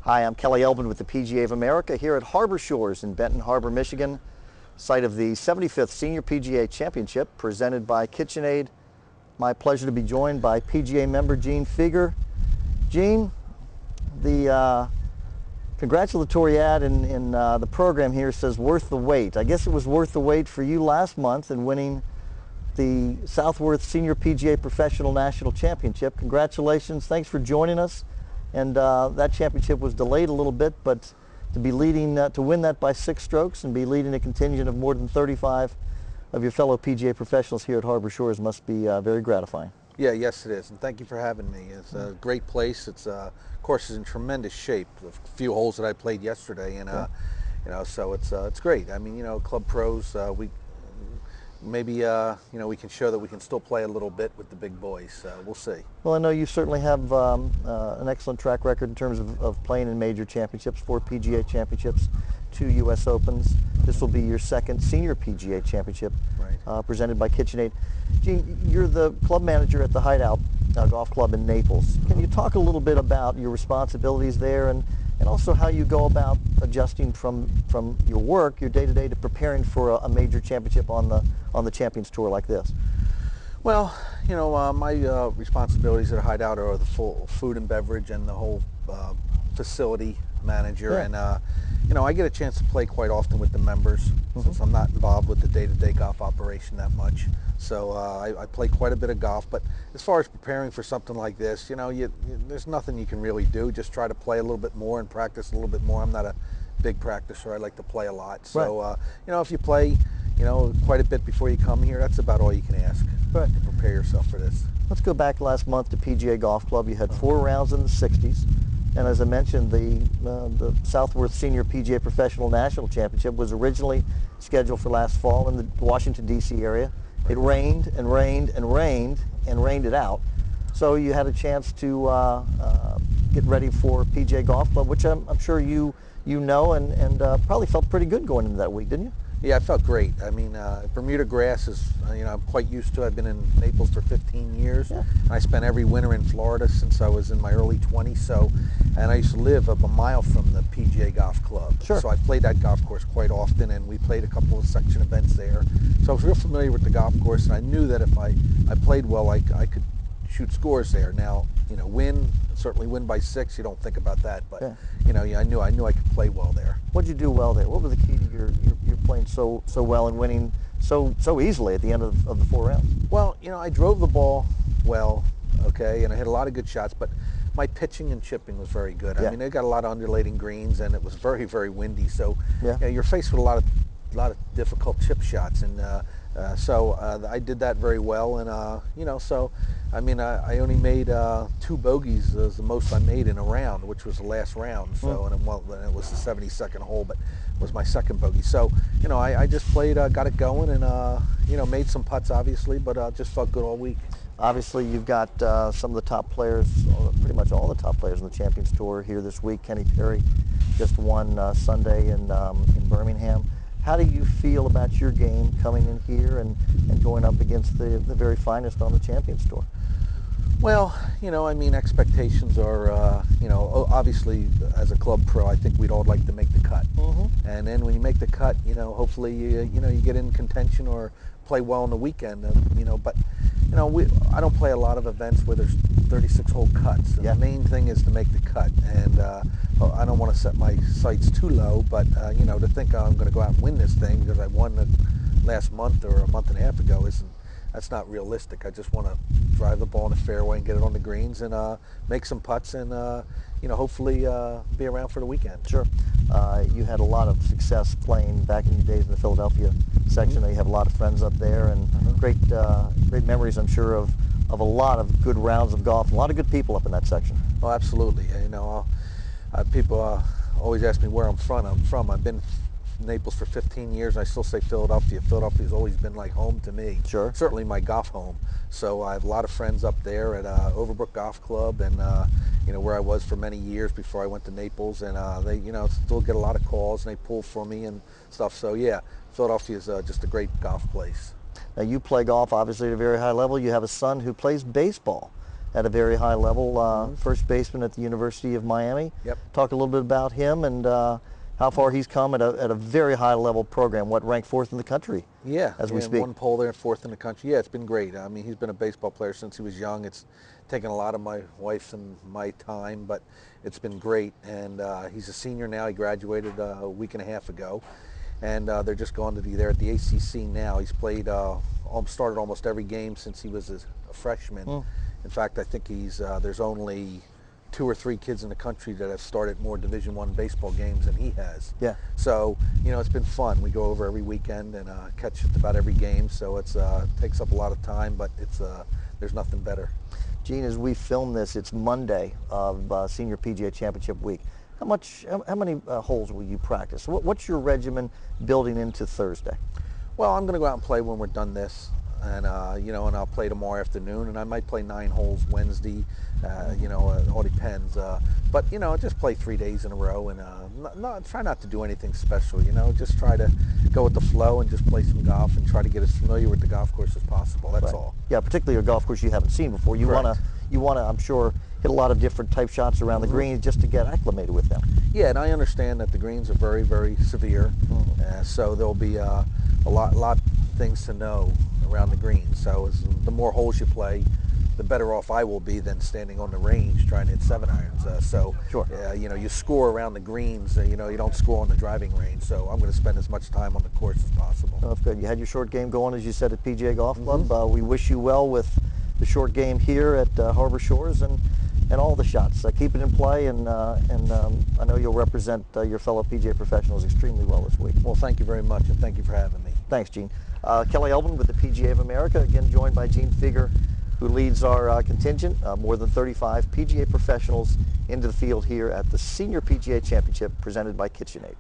Hi, I'm Kelly Elbin with the PGA of America here at Harbor Shores in Benton Harbor, Michigan, site of the 75th Senior PGA Championship presented by KitchenAid. My pleasure to be joined by PGA member Gene Fieger. Gene, the congratulatory ad in the program here says worth the wait. I guess it was worth the wait for you last month in winning the Southworth Senior PGA Professional National Championship. Congratulations, thanks for joining us. And that championship was delayed a little bit, but to be leading, to win that by 6 strokes and be leading a contingent of more than 35 of your fellow PGA professionals here at Harbor Shores must be very gratifying. Yeah, yes it is, and thank you for having me. It's a great place. It's course is in tremendous shape. The few holes that I played yesterday, and you know, so it's great. I mean, you know, club pros, we maybe you know, we can show that we can still play a little bit with the big boys. We'll see. Well, I know you certainly have an excellent track record in terms of playing in major championships, 4 PGA championships, 2 U.S. Opens. This will be your second Senior PGA Championship, right. Presented by KitchenAid. Gene, you're the club manager at the Hideout Golf Club in Naples. Can you talk a little bit about your responsibilities there and also how you go about adjusting from your work, your day-to-day, to preparing for a major championship on the Champions Tour like this? Well, you know, my responsibilities at Hideout are the full food and beverage and the whole facility manager, and you know, I get a chance to play quite often with the members since I'm not involved with the day-to-day golf operation that much. So I play quite a bit of golf, but as far as preparing for something like this, you know, there's nothing you can really do. Just try to play a little bit more and practice a little bit more. I'm not a big practicer. I like to play a lot. So, you know, if you play, you know, quite a bit before you come here, that's about all you can ask to prepare yourself for this. Let's go back last month to PGA Golf Club. You had 4 rounds in the 60s. And as I mentioned, the Southworth Senior PGA Professional National Championship was originally scheduled for last fall in the Washington, D.C. area. It rained and rained and rained and rained it out. So you had a chance to get ready for PGA Golf Club, which I'm sure you know and probably felt pretty good going into that week, didn't you? Yeah, I felt great. I mean, Bermuda grass is, you know, I'm quite used to. I've been in Naples for 15 years. And I spent every winter in Florida since I was in my early 20s. So, and I used to live up a mile from the PGA Golf Club. Sure. So I played that golf course quite often, and we played a couple of section events there. So I was real familiar with the golf course, and I knew that if I played well, I could shoot scores there. Now, you know, certainly win by 6. You don't think about that, but you know, I knew I could play well there. What did you do well there? What was the key to your playing so well and winning so easily at the end of the 4 rounds? Well, you know, I drove the ball well, okay, and I hit a lot of good shots, but my pitching and chipping was very good. I mean, they got a lot of undulating greens, and it was very, very windy. So, you know, you're faced with a lot of difficult chip shots, and so I did that very well. And you know, so I mean, I only made 2 bogeys. As the most I made in a round, which was the last round. So, and it was the 72nd hole, but it was my 2nd bogey. So, you know, I just played, got it going, and you know, made some putts obviously, but just felt good all week. Obviously, you've got some of the top players, pretty much all the top players on the Champions Tour here this week. Kenny Perry just won Sunday in Birmingham. How do you feel about your game coming in here and going up against the very finest on the Champions Tour? Well, you know, I mean, expectations are, you know, obviously as a club pro, I think we'd all like to make the cut. And then when you make the cut, you know, hopefully you know, you get in contention or play well on the weekend. You know, but you know, I don't play a lot of events where there's 36-hole cuts. And the main thing is to make the cut, and I don't want to set my sights too low, but you know, to think I'm going to go out and win this thing because I won the last month or a month and a half ago that's not realistic. I just want to drive the ball in the fairway and get it on the greens and make some putts and you know, hopefully be around for the weekend. Sure. You had a lot of success playing back in your days in the Philadelphia section. You have a lot of friends up there, and great memories, I'm sure, of a lot of good rounds of golf, a lot of good people up in that section. Oh, absolutely. You know, people always ask me where I'm from. I've been in Naples for 15 years. I still say Philadelphia. Philadelphia's always been like home to me. Sure. Certainly my golf home. So I have a lot of friends up there at Overbrook Golf Club, and you know, where I was for many years before I went to Naples, and they, you know, still get a lot of calls and they pull for me and stuff. So yeah, Philadelphia is just a great golf place. Now you play golf obviously at a very high level. You have a son who plays baseball. at a very high level, first baseman at the University of Miami. Yep. Talk a little bit about him and how far he's come at a very high level program. What, ranked 4th in the country? Yeah, as we speak. One poll there, 4th in the country. Yeah, it's been great. I mean, he's been a baseball player since he was young. It's taken a lot of my wife's and my time, but it's been great. And he's a senior now. He graduated a week and a half ago, and they're just going to be there at the ACC now. He's played, started almost every game since he was a freshman. In fact, I think there's only 2 or 3 kids in the country that have started more Division I baseball games than he has. Yeah. So, it's been fun. We go over every weekend and catch just about every game. So it takes up a lot of time, but there's nothing better. Gene, as we film this, it's Monday of Senior PGA Championship week. How many holes will you practice? What's your regimen building into Thursday? Well, I'm going to go out and play when we're done this. And and I'll play tomorrow afternoon, and I might play 9 holes Wednesday. It all depends. But just play 3 days in a row, and try not to do anything special. Just try to go with the flow and just play some golf and try to get as familiar with the golf course as possible. That's all. Yeah, particularly a golf course you haven't seen before. You want to, I'm sure, hit a lot of different type shots around the greens just to get acclimated with them. Yeah, and I understand that the greens are very, very severe, so there'll be a lot things to know around the green. So the more holes you play, the better off I will be than standing on the range trying to hit 7-irons. Sure. You score around the greens. You don't score on the driving range. So I'm going to spend as much time on the course as possible. Oh, that's good. You had your short game going, as you said, at PGA Golf Club. We wish you well with the short game here at Harbor Shores and all the shots. Keep it in play, and I know you'll represent your fellow PGA professionals extremely well this week. Well, thank you very much, and thank you for having me. Thanks, Gene. Kelly Elvin with the PGA of America, again joined by Gene Fieger, who leads our contingent, more than 35 PGA professionals into the field here at the Senior PGA Championship presented by KitchenAid.